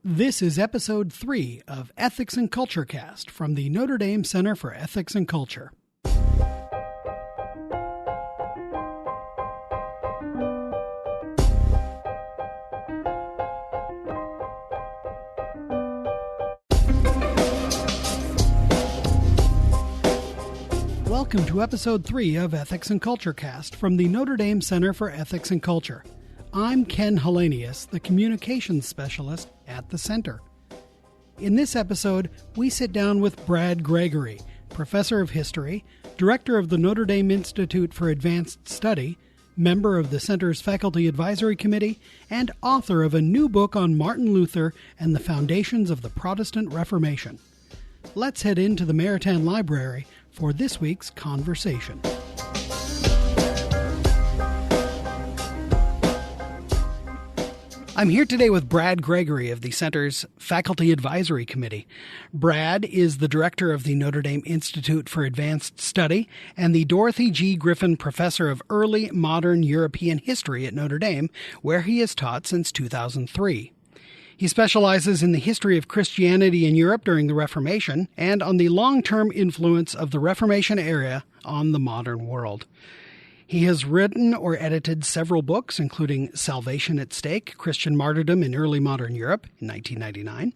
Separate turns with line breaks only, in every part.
This is episode 3 of Ethics and Culture Cast from the Notre Dame Center for Ethics and Culture. Welcome to episode 3 of Ethics and Culture Cast from the Notre Dame Center for Ethics and Culture. I'm Ken Hellenius, the communications specialist at the center. In this episode, we sit down with Brad Gregory, professor of history, director of the Notre Dame Institute for Advanced Study, member of the center's faculty advisory committee, and author of a new book on Martin Luther and the foundations of the Protestant Reformation. Let's head into the Maritain Library for this week's conversation. I'm here today with Brad Gregory of the Center's Faculty Advisory Committee. Brad is the director of the Notre Dame Institute for Advanced Study and the Dorothy G. Griffin Professor of Early Modern European History at Notre Dame, where he has taught since 2003. He specializes in the history of Christianity in Europe during the Reformation and on the long-term influence of the Reformation era on the modern world. He has written or edited several books, including Salvation at Stake, Christian Martyrdom in Early Modern Europe in 1999,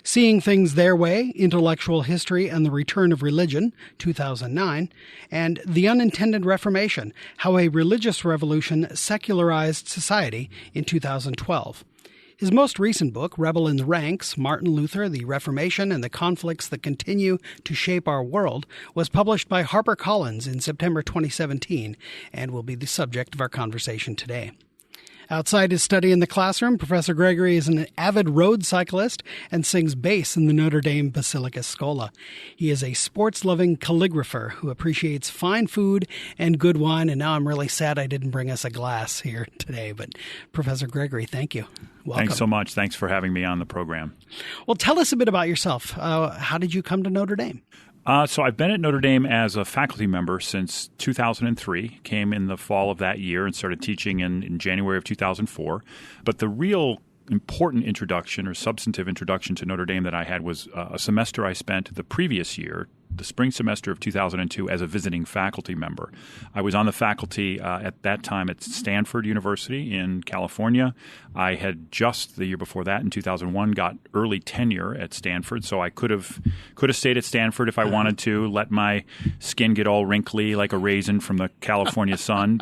Seeing Things Their Way, Intellectual History and the Return of Religion, 2009, and The Unintended Reformation, How a Religious Revolution Secularized Society in 2012. His most recent book, Rebel in the Ranks, Martin Luther, the Reformation, and the Conflicts That Continue to Shape Our World, was published by HarperCollins in September 2017 and will be the subject of our conversation today. Outside his study in the classroom, Professor Gregory is an avid road cyclist and sings bass in the Notre Dame Basilica Scola. He is a sports-loving calligrapher who appreciates fine food and good wine, and now I'm really sad I didn't bring us a glass here today. But Professor Gregory, thank you. Welcome.
Thanks so much. Thanks for having me on the program.
Well, tell us a bit about yourself. How did you come to Notre Dame?
So I've been at Notre Dame as a faculty member since 2003, came in the fall of that year and started teaching in January of 2004. But the real important introduction or substantive introduction to Notre Dame that I had was a semester I spent the previous year, the spring semester of 2002, as a visiting faculty member. I was on the faculty at that time at Stanford University in California. I had just the year before that, in 2001, got early tenure at Stanford, so I could have stayed at Stanford if I wanted to, let my skin get all wrinkly like a raisin from the California sun.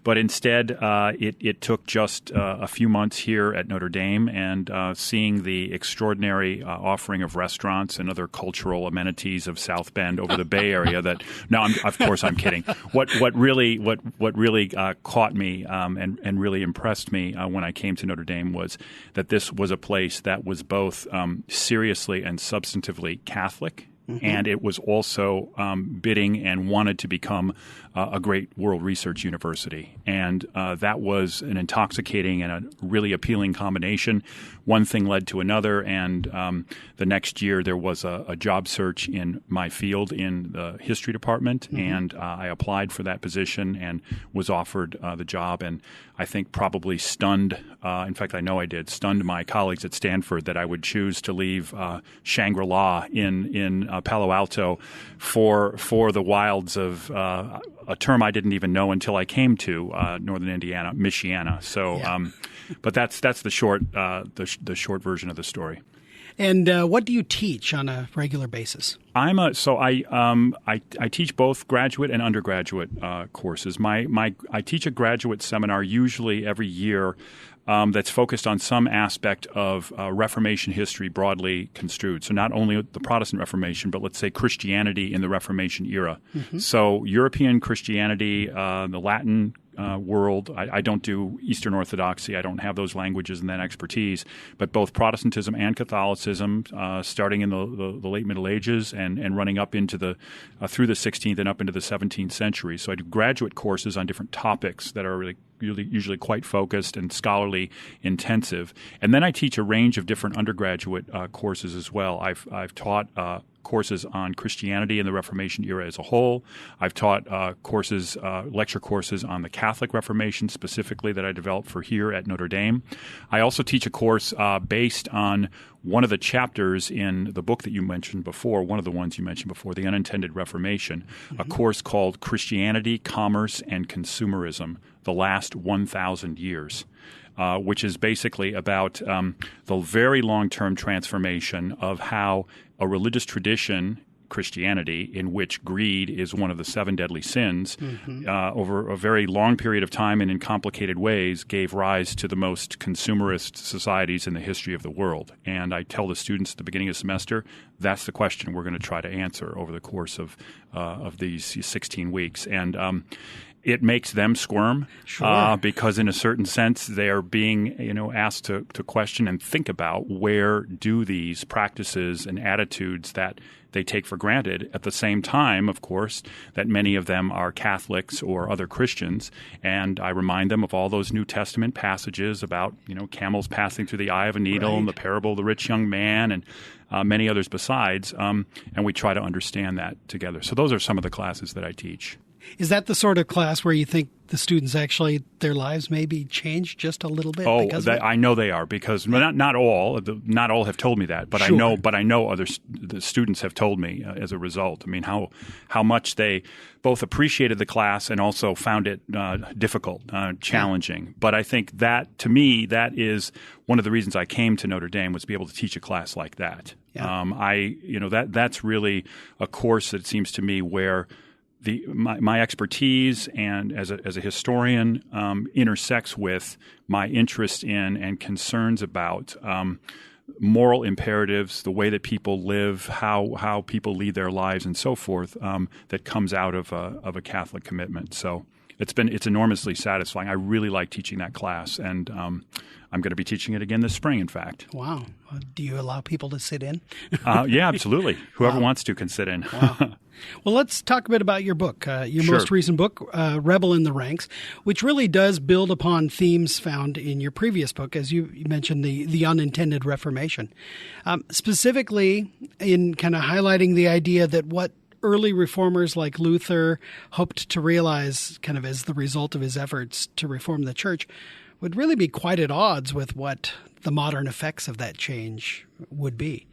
But instead, it took just a few months here at Notre Dame, and seeing the extraordinary offering of restaurants and other cultural amenities of South Bend over the Bay Area. Of course I'm kidding. What really caught me and really impressed me when I came to Notre Dame was that this was a place that was both seriously and substantively Catholic. Mm-hmm. And it was also bidding and wanted to become a great world research university. And that was an intoxicating and a really appealing combination. One thing led to another, and the next year there was a job search in my field in the history department, mm-hmm. and I applied for that position and was offered the job, and I think probably stunned, in fact I know I did, stunned my colleagues at Stanford that I would choose to leave Shangri-La in Palo Alto for the wilds of a term I didn't even know until I came to northern Indiana, Michiana. So, yeah. But that's the short version of the story.
And what do you teach on a regular basis?
I teach both graduate and undergraduate courses. I teach a graduate seminar usually every year that's focused on some aspect of Reformation history broadly construed. So not only the Protestant Reformation, but let's say Christianity in the Reformation era. Mm-hmm. So European Christianity, the Latin world. I don't do Eastern Orthodoxy. I don't have those languages and that expertise. But both Protestantism and Catholicism, starting in the late Middle Ages and running up into through the 16th and up into the 17th century. So I do graduate courses on different topics that are really usually quite focused and scholarly intensive. And then I teach a range of different undergraduate courses as well. I've taught courses on Christianity in the Reformation era as a whole. I've taught lecture courses on the Catholic Reformation specifically that I developed for here at Notre Dame. I also teach a course based on one of the chapters in the book that you mentioned before, one of the ones you mentioned before, The Unintended Reformation, a course called Christianity, Commerce, and Consumerism, The Last 1,000 Years. Which is basically about the very long-term transformation of how a religious tradition, Christianity, in which greed is one of the 7 deadly sins, over a very long period of time and in complicated ways, gave rise to the most consumerist societies in the history of the world. And I tell the students at the beginning of the semester, that's the question we're going to try to answer over the course of these 16 weeks. And it makes them squirm because in a certain sense they are being asked to question and think about where do these practices and attitudes that they take for granted at the same time, of course, that many of them are Catholics or other Christians. And I remind them of all those New Testament passages about, camels passing through the eye of a needle and the parable of the rich young man and many others besides. And we try to understand that together. So those are some of the classes that I teach.
Is that the sort of class where you think the students actually, their lives maybe change just a little bit?
I know they are because not all have told me that, but I know the students have told me as a result. I mean, how much they both appreciated the class and also found it difficult, challenging. Yeah. But I think that, to me, that is one of the reasons I came to Notre Dame was to be able to teach a class like that. Yeah. That's really a course that seems to me where my expertise and as a historian intersects with my interest in and concerns about moral imperatives, the way that people live, how people lead their lives, and so forth. That comes out of a Catholic commitment. So it's enormously satisfying. I really like teaching that class, and I'm going to be teaching it again this spring, in fact.
Wow. Do you allow people to sit in?
Yeah, absolutely. Whoever wants to can sit in.
Wow. Well, let's talk a bit about your book, most recent book, Rebel in the Ranks, which really does build upon themes found in your previous book, as you mentioned, the unintended Reformation. Specifically in kind of highlighting the idea that what early reformers like Luther hoped to realize kind of as the result of his efforts to reform the church would really be quite at odds with what the modern effects of that change would be.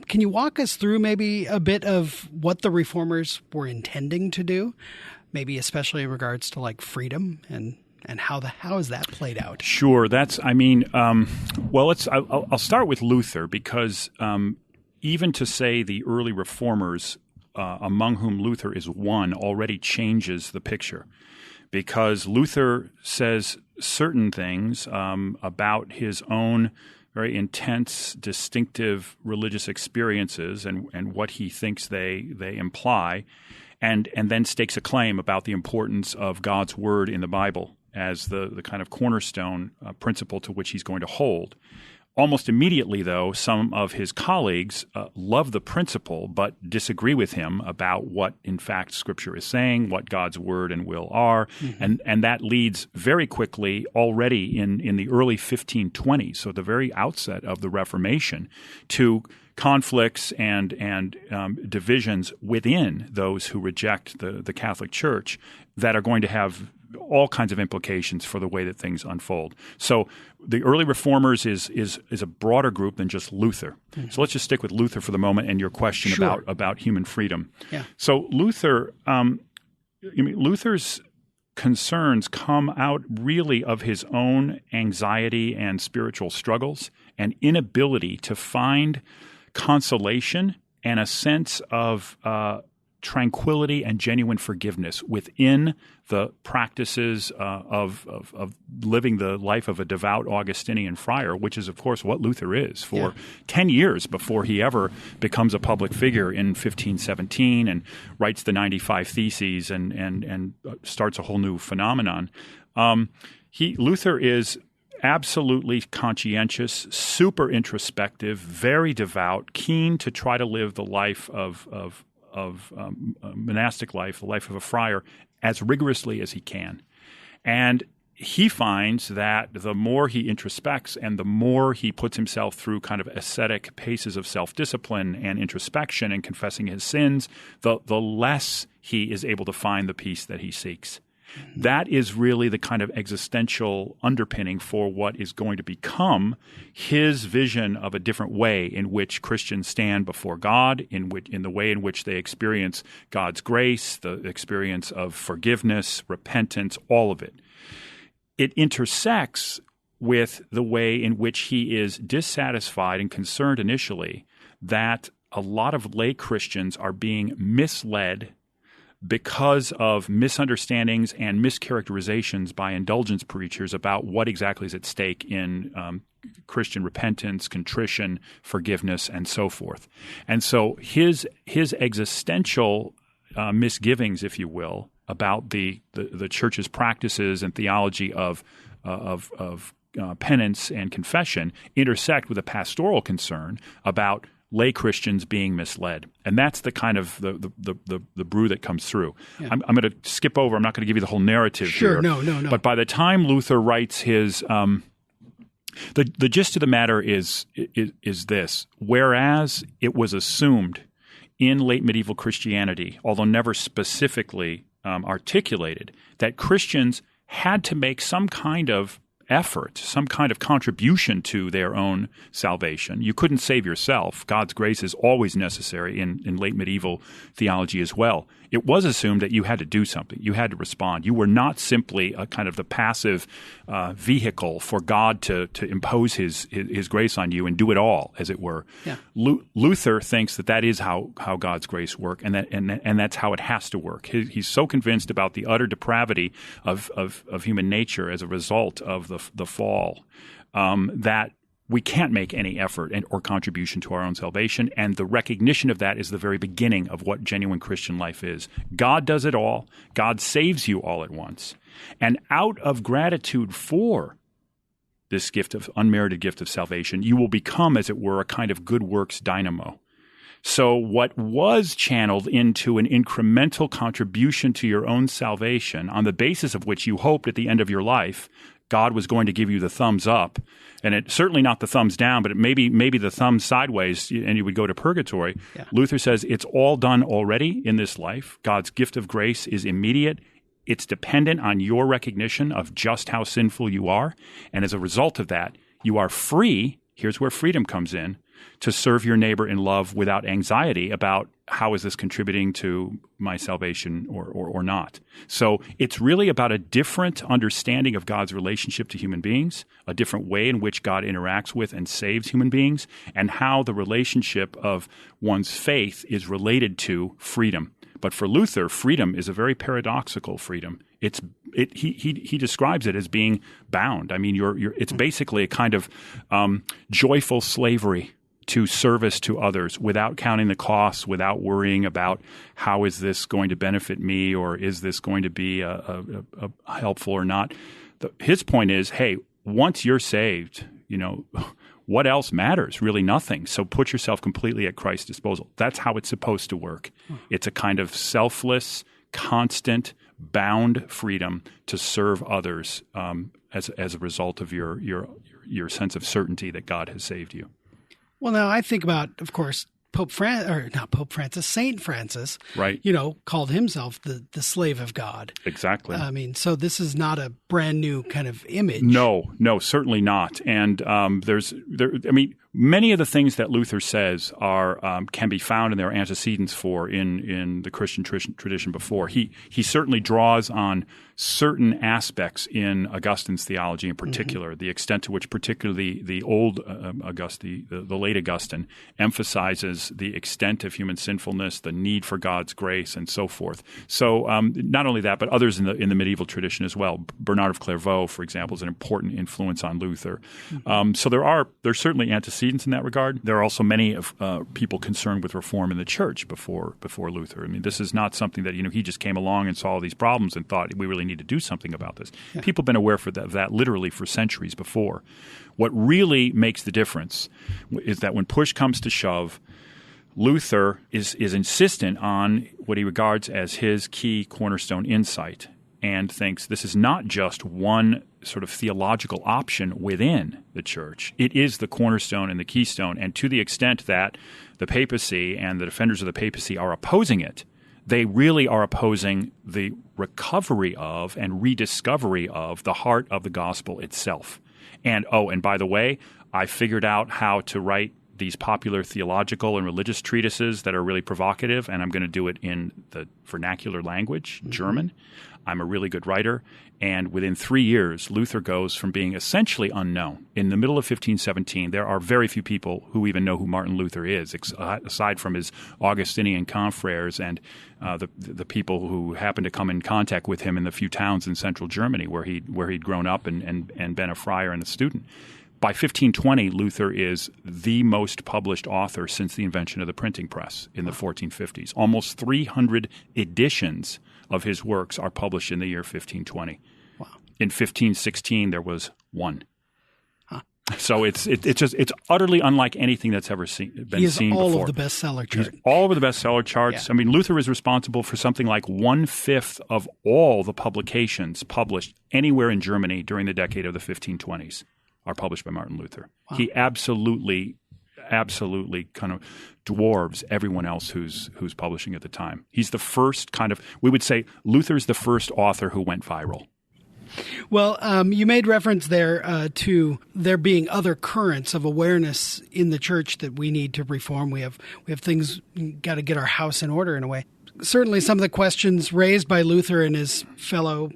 Can you walk us through maybe a bit of what the reformers were intending to do, maybe especially in regards to like freedom and how has that played out?
Sure. I'll start with Luther because even to say the early reformers, among whom Luther is one, already changes the picture. Because Luther says certain things about his own very intense, distinctive religious experiences and what he thinks they imply, and then stakes a claim about the importance of God's word in the Bible as the kind of cornerstone principle to which he's going to hold. Almost immediately, though, some of his colleagues love the principle but disagree with him about what, in fact, Scripture is saying, what God's word and will are. Mm-hmm. And that leads very quickly already in the early 1520s, so the very outset of the Reformation, to conflicts and divisions within those who reject the Catholic Church that are going to have all kinds of implications for the way that things unfold. So the early reformers is a broader group than just Luther. Mm-hmm. So let's just stick with Luther for the moment and your question about human freedom. Yeah. So Luther's concerns come out really of his own anxiety and spiritual struggles and inability to find consolation and a sense of tranquility and genuine forgiveness within the practices of living the life of a devout Augustinian friar, which is, of course, what Luther is for 10 years before he ever becomes a public figure in 1517 and writes the 95 Theses and starts a whole new phenomenon. Luther is absolutely conscientious, super introspective, very devout, keen to try to live the life of monastic life, the life of a friar, as rigorously as he can. And he finds that the more he introspects and the more he puts himself through kind of ascetic paces of self-discipline and introspection and confessing his sins, the less he is able to find the peace that he seeks. That is really the kind of existential underpinning for what is going to become his vision of a different way in which Christians stand before God, in the way in which they experience God's grace, the experience of forgiveness, repentance, all of it. It intersects with the way in which he is dissatisfied and concerned initially that a lot of lay Christians are being misled because of misunderstandings and mischaracterizations by indulgence preachers about what exactly is at stake in Christian repentance, contrition, forgiveness, and so forth. And so his existential misgivings, if you will, about the church's practices and theology of penance and confession intersect with a pastoral concern about lay Christians being misled. And that's the kind of the brew that comes through. Yeah. I'm going to skip over. I'm not going to give you the whole narrative here.
No.
But by the time Luther writes his the gist of the matter is this. Whereas it was assumed in late medieval Christianity, although never specifically articulated, that Christians had to make some kind of effort, some kind of contribution to their own salvation. You couldn't save yourself. God's grace is always necessary in late medieval theology as well. It was assumed that you had to do something. You had to respond. You were not simply a kind of the passive vehicle for God to impose his grace on you and do it all, as it were.
Yeah.
Luther thinks that is how God's grace works, and that's how it has to work. He's so convinced about the utter depravity of human nature as a result of the fall that we can't make any effort or contribution to our own salvation, and the recognition of that is the very beginning of what genuine Christian life is. God does it all. God saves you all at once. And out of gratitude for this unmerited gift of salvation, you will become, as it were, a kind of good works dynamo. So what was channeled into an incremental contribution to your own salvation, on the basis of which you hoped at the end of your life God was going to give you the thumbs up, and it's certainly not the thumbs down, but maybe the thumbs sideways, and you would go to purgatory. Yeah. Luther says it's all done already in this life. God's gift of grace is immediate. It's dependent on your recognition of just how sinful you are, and as a result of that, you are free. Here's where freedom comes in, to serve your neighbor in love without anxiety about how is this contributing to my salvation or not. So it's really about a different understanding of God's relationship to human beings, a different way in which God interacts with and saves human beings, and how the relationship of one's faith is related to freedom. But for Luther, freedom is a very paradoxical freedom. He describes it as being bound. I mean, it's basically a kind of joyful slavery to service to others without counting the costs, without worrying about how is this going to benefit me or is this going to be helpful or not. His point is, hey, once you're saved, what else matters? Really nothing. So put yourself completely at Christ's disposal. That's how it's supposed to work. It's a kind of selfless, constant, bound freedom to serve others as a result of your sense of certainty that God has saved you.
Well, now I think about, of course, Saint Francis,
right?
Called himself the slave of God.
Exactly.
I mean, so this is not a brand new kind of image.
No, certainly not. And many of the things that Luther says can be found and there are antecedents for in the Christian tradition before. He certainly draws on certain aspects in Augustine's theology in particular, the extent to which particularly the old Augustine, the late Augustine, emphasizes the extent of human sinfulness, the need for God's grace, and so forth. So not only that, but others in the medieval tradition as well. Bernard of Clairvaux, for example, is an important influence on Luther. So there's certainly antecedents in that regard. There are also many of people concerned with reform in the church before Luther. I mean, this is not something that he just came along and saw all these problems and thought we really need to do something about this. Yeah. People have been aware of that literally for centuries before. What really makes the difference is that when push comes to shove, Luther is insistent on what he regards as his key cornerstone insight. and thinks this is not just one sort of theological option within the church. It is the cornerstone and the keystone. And to the extent that the papacy and the defenders of the papacy are opposing it, they really are opposing the recovery of and rediscovery of the heart of the gospel itself. And by the way, I figured out how to write these popular theological and religious treatises that are really provocative, and I'm going to do it in the vernacular language, German. I'm a really good writer. And within 3 years, Luther goes from being essentially unknown. In the middle of 1517, there are very few people who even know who Martin Luther is, aside from his Augustinian confreres and the people who happened to come in contact with him in the few towns in central Germany where he'd grown up and been a friar and a student. By 1520, Luther is the most published author since the invention of the printing press in the 1450s. Almost 300 editions of his works are published in the year 1520.
Wow.
In 1516, there was one. Huh. So it's utterly unlike anything that's ever been seen before.
He is all of the bestseller charts.
He's all over the bestseller charts.
Yeah.
I mean, Luther is responsible for something like 1/5 of all the publications published anywhere in Germany during the decade of the 1520s. Are published by Martin Luther. Wow. He absolutely kind of dwarves everyone else who's publishing at the time. He's the first we would say Luther's the first author who went viral.
Well, you made reference there to there being other currents of awareness in the church that we need to reform. We have things, got to get our house in order in a way. Certainly some of the questions raised by Luther and his fellow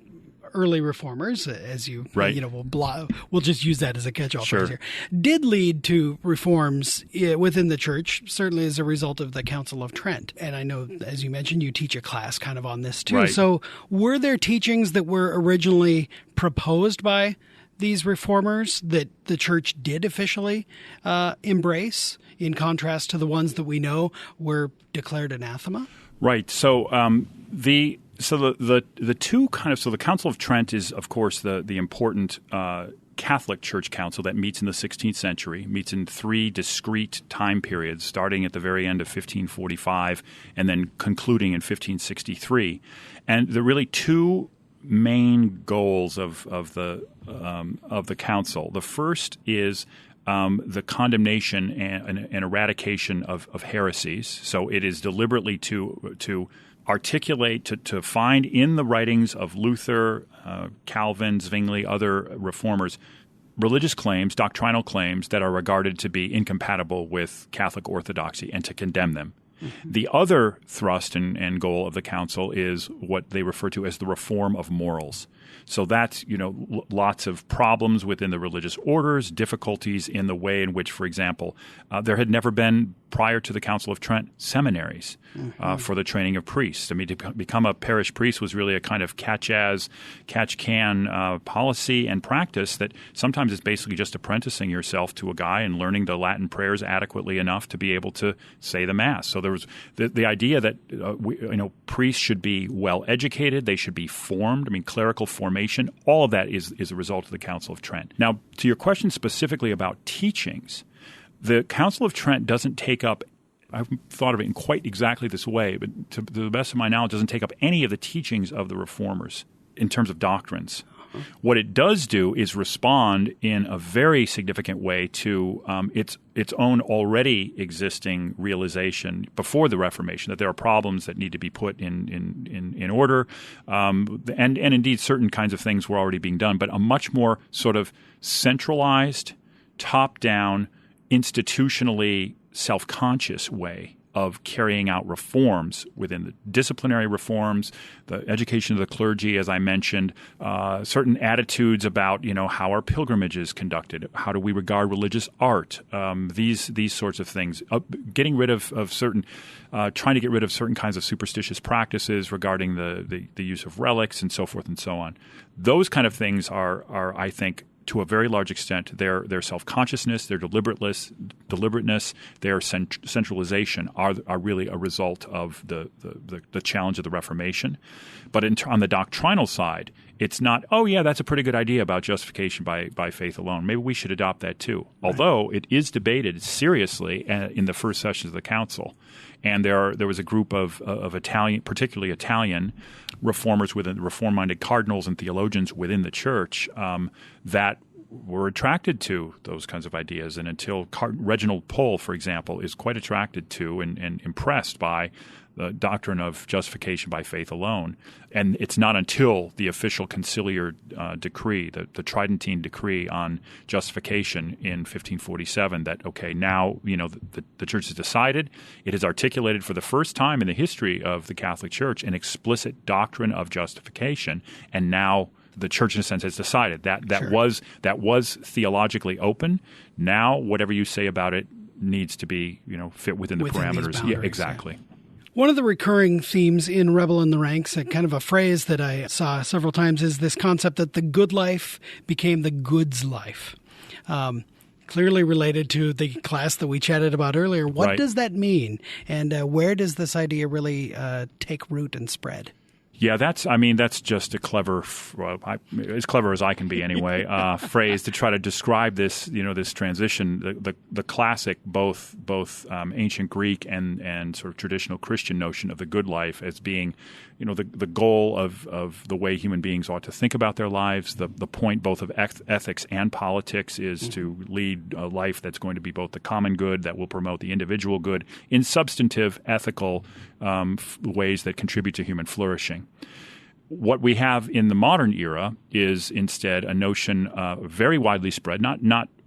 early reformers, as we'll just use that as a catch-all phrase here, did lead to reforms within the church, certainly as a result of the Council of Trent. And I know, as you mentioned, you teach a class kind of on this too.
Right.
So were there teachings that were originally proposed by these reformers that the church did officially embrace, in contrast to the ones that we know were declared anathema?
Right. So the Council of Trent is, of course, the important Catholic Church Council that meets in the 16th century, meets in 3 discrete time periods, starting at the very end of 1545 and then concluding in 1563. And there are really 2 main goals of the council. The first is the condemnation and eradication of heresies. So it is deliberately to articulate, to find in the writings of Luther, Calvin, Zwingli, other reformers, religious claims, doctrinal claims that are regarded to be incompatible with Catholic orthodoxy and to condemn them. Mm-hmm. The other thrust and goal of the council is what they refer to as the reform of morals. So that's, lots of problems within the religious orders, difficulties in the way in which, for example, there had never been, prior to the Council of Trent, seminaries for the training of priests. I mean, to become a parish priest was really a kind of catch-can policy and practice that sometimes is basically just apprenticing yourself to a guy and learning the Latin prayers adequately enough to be able to say the Mass. So there was the idea that priests should be well educated, they should be formed. I mean, clerical formation, all of that is a result of the Council of Trent. Now, to your question specifically about teachings, the Council of Trent doesn't take up, I've thought of it in quite exactly this way, but to the best of my knowledge, doesn't take up any of the teachings of the reformers in terms of doctrines. What it does do is respond in a very significant way to its own already existing realization before the Reformation that there are problems that need to be put in order, and indeed certain kinds of things were already being done, but a much more sort of centralized, top-down, institutionally self-conscious way of carrying out reforms within the disciplinary reforms, the education of the clergy, as I mentioned, certain attitudes about, how are pilgrimages conducted, how do we regard religious art, these sorts of things, getting rid of certain, trying to get rid of certain kinds of superstitious practices regarding the use of relics and so forth and so on. Those kind of things are I think, to a very large extent, their self-consciousness, their deliberateness, deliberateness, their centralization are really a result of the challenge of the Reformation. But on the doctrinal side, it's not, oh, yeah, that's a pretty good idea about justification by faith alone. Maybe we should adopt that too. Right. Although it is debated seriously in the first sessions of the council. And there was a group of Italian, particularly Italian reformers within reform-minded cardinals and theologians within the church that were attracted to those kinds of ideas. And until Reginald Pole, for example, is quite attracted to and impressed by the doctrine of justification by faith alone. And it's not until the official conciliar decree, the Tridentine decree on justification in 1547 that, okay, now, the church has decided, it has articulated for the first time in the history of the Catholic Church an explicit doctrine of justification, and now the church, in a sense, has decided that sure. was theologically open. Now, whatever you say about it needs to be, fit within the parameters. Yeah, exactly. Yeah.
One of the recurring themes in Rebel in the Ranks, kind of a phrase that I saw several times, is this concept that the good life became the goods life. Clearly related to the class that we chatted about earlier. What
right.
does that mean? And where does this idea really take root and spread?
Yeah, that's just a clever, as clever as I can be anyway, phrase to try to describe this, this transition, the classic, both ancient Greek and sort of traditional Christian notion of the good life as being, the goal of the way human beings ought to think about their lives. The point both of ethics and politics is to lead a life that's going to be both the common good that will promote the individual good in substantive, ethical ways that contribute to human flourishing. What we have in the modern era is instead a notion very widely spread, not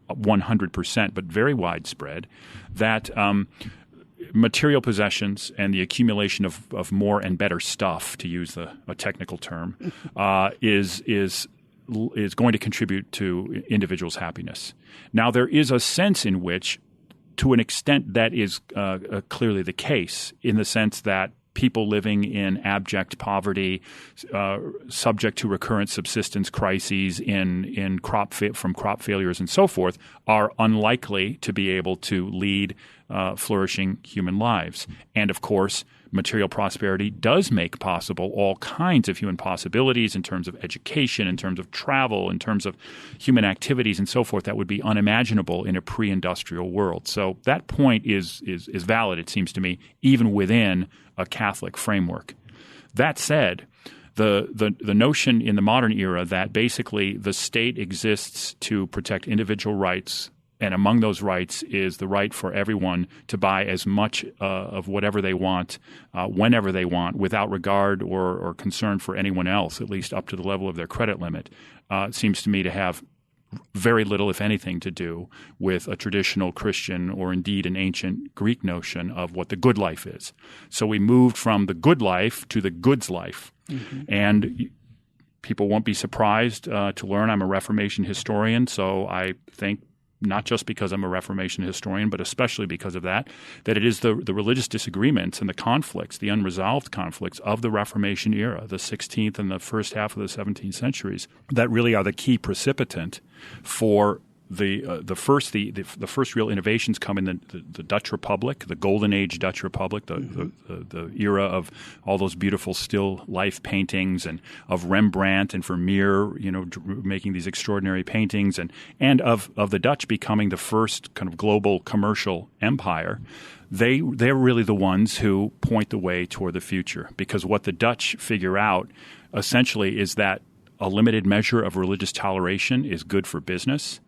100%, but very widespread, that material possessions and the accumulation of more and better stuff, to use a technical term, is going to contribute to individuals' happiness. Now, there is a sense in which, to an extent, that is clearly the case, in the sense that people living in abject poverty, subject to recurrent subsistence crises from crop failures and so forth, are unlikely to be able to lead flourishing human lives. And of course, material prosperity does make possible all kinds of human possibilities in terms of education, in terms of travel, in terms of human activities and so forth that would be unimaginable in a pre-industrial world. So that point is valid, it seems to me, even within a Catholic framework. That said, the notion in the modern era that basically the state exists to protect individual rights, and among those rights is the right for everyone to buy as much of whatever they want, whenever they want, without regard or concern for anyone else, at least up to the level of their credit limit, seems to me to have very little, if anything, to do with a traditional Christian or indeed an ancient Greek notion of what the good life is. So we moved from the good life to the goods life. Mm-hmm. And people won't be surprised to learn I'm a Reformation historian, so I think, not just because I'm a Reformation historian, but especially because of that it is the religious disagreements and the conflicts, the unresolved conflicts of the Reformation era, the 16th and the first half of the 17th centuries, that really are the key precipitant for the first real innovations come in the Dutch Republic, the Golden Age Dutch Republic, the era of all those beautiful still life paintings and of Rembrandt and Vermeer, making these extraordinary paintings, and of the Dutch becoming the first kind of global commercial empire. They're really the ones who point the way toward the future, because what the Dutch figure out essentially is that a limited measure of religious toleration is good for business.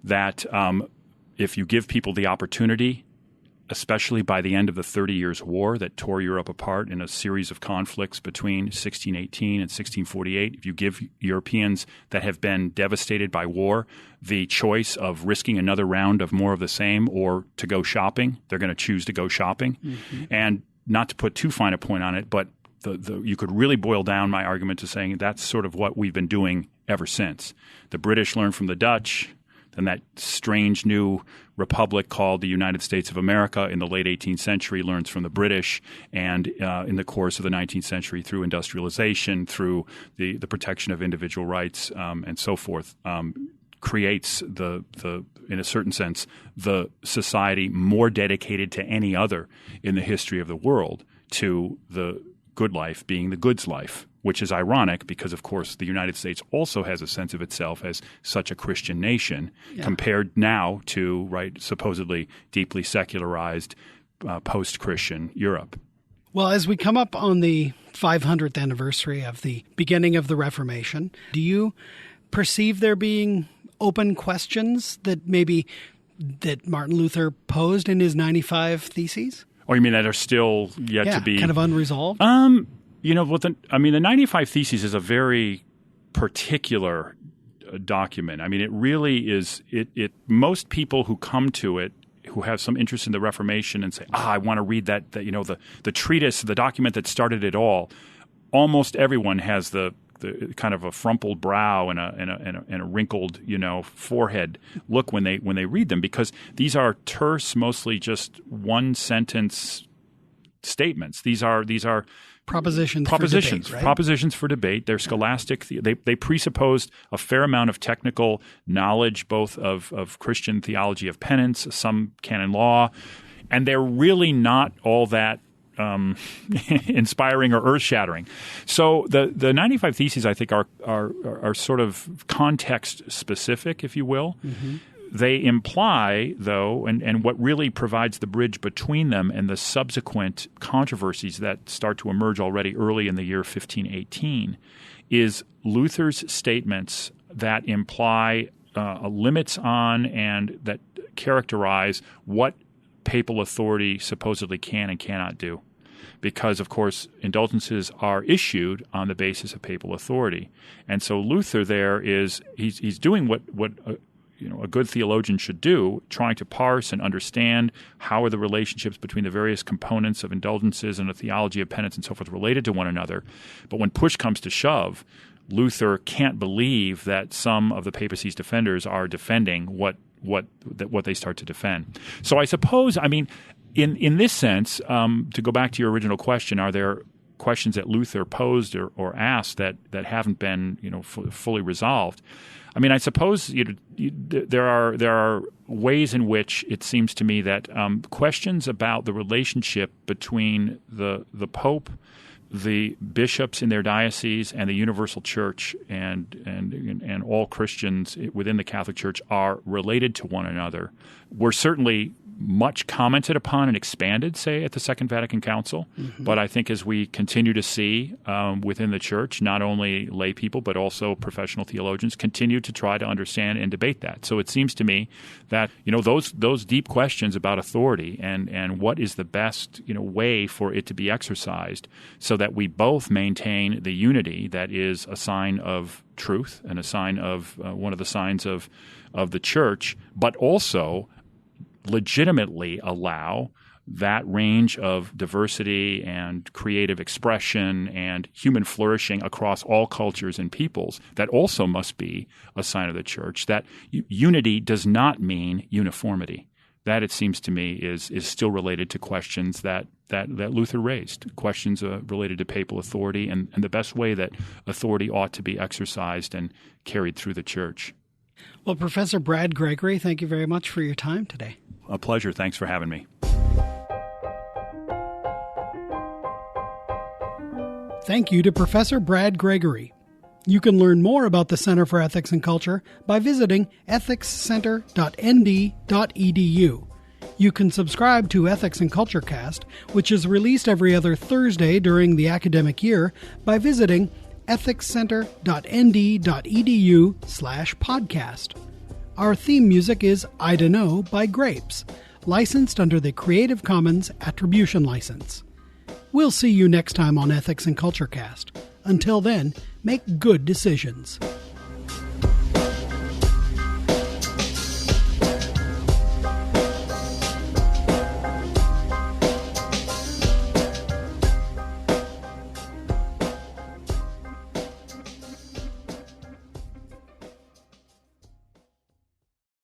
That if you give people the opportunity, especially by the end of the 30 Years' War that tore Europe apart in a series of conflicts between 1618 and 1648, if you give Europeans that have been devastated by war the choice of risking another round of more of the same or to go shopping, they're going to choose to go shopping. Mm-hmm. And not to put too fine a point on it, but you could really boil down my argument to saying that's sort of what we've been doing ever since. The British learned from the Dutch. And that strange new republic called the United States of America in the late 18th century learns from the British, and in the course of the 19th century through industrialization, through the protection of individual rights and so forth, creates in a certain sense, the society more dedicated to any other in the history of the world to the good life being the goods life, which is ironic because, of course, the United States also has a sense of itself as such a Christian nation compared now to, supposedly deeply secularized post-Christian Europe.
Well, as we come up on the 500th anniversary of the beginning of the Reformation, do you perceive there being open questions that Martin Luther posed in his 95 Theses?
Oh, you mean that are still yet to be
kind of unresolved?
The 95 Theses is a very particular document. I mean, it really is. Most people who come to it, who have some interest in the Reformation and say, I want to read that the treatise, the document that started it all. Almost everyone has the kind of a frumpled brow and a wrinkled forehead look when they read them, because these are terse, mostly just one sentence statements. These are
propositions for debate, right?
Propositions for debate. They're scholastic. They presupposed a fair amount of technical knowledge, both of Christian theology of penance, some canon law, and they're really not all that inspiring or earth-shattering. So the 95 Theses, I think, are sort of context-specific, if you will. Mm-hmm. They imply, though, and what really provides the bridge between them and the subsequent controversies that start to emerge already early in the year 1518, is Luther's statements that imply limits on and that characterize what papal authority supposedly can and cannot do. Because, of course, indulgences are issued on the basis of papal authority. And so Luther there he's doing what a good theologian should do, trying to parse and understand how are the relationships between the various components of indulgences and a theology of penance and so forth related to one another. But when push comes to shove, Luther can't believe that some of the papacy's defenders are defending what they start to defend. So I suppose, in this sense, to go back to your original question, are there questions that Luther posed or asked that haven't been fully resolved? I suppose there are ways in which it seems to me that questions about the relationship between the Pope, the bishops in their diocese, and the universal church and all Christians within the Catholic Church are related to one another. We're certainly much commented upon and expanded, say, at the Second Vatican Council. Mm-hmm. But I think as we continue to see within the Church, not only lay people but also professional theologians continue to try to understand and debate that. So it seems to me that those deep questions about authority and what is the best way for it to be exercised, so that we both maintain the unity that is a sign of truth and a sign of one of the signs of the Church, but also legitimately allow that range of diversity and creative expression and human flourishing across all cultures and peoples that also must be a sign of the Church. That unity does not mean uniformity. That, it seems to me, is still related to questions that Luther raised, questions related to papal authority and the best way that authority ought to be exercised and carried through the Church.
Well, Professor Brad Gregory, thank you very much for your time today.
A pleasure. Thanks for having me.
Thank you to Professor Brad Gregory. You can learn more about the Center for Ethics and Culture by visiting ethicscenter.nd.edu. You can subscribe to Ethics and Culture Cast, which is released every other Thursday during the academic year, by visiting ethicscenter.nd.edu/podcast. Our theme music is I Dunno by Grapes, licensed under the Creative Commons Attribution License. We'll see you next time on Ethics and Culture Cast. Until then, make good decisions.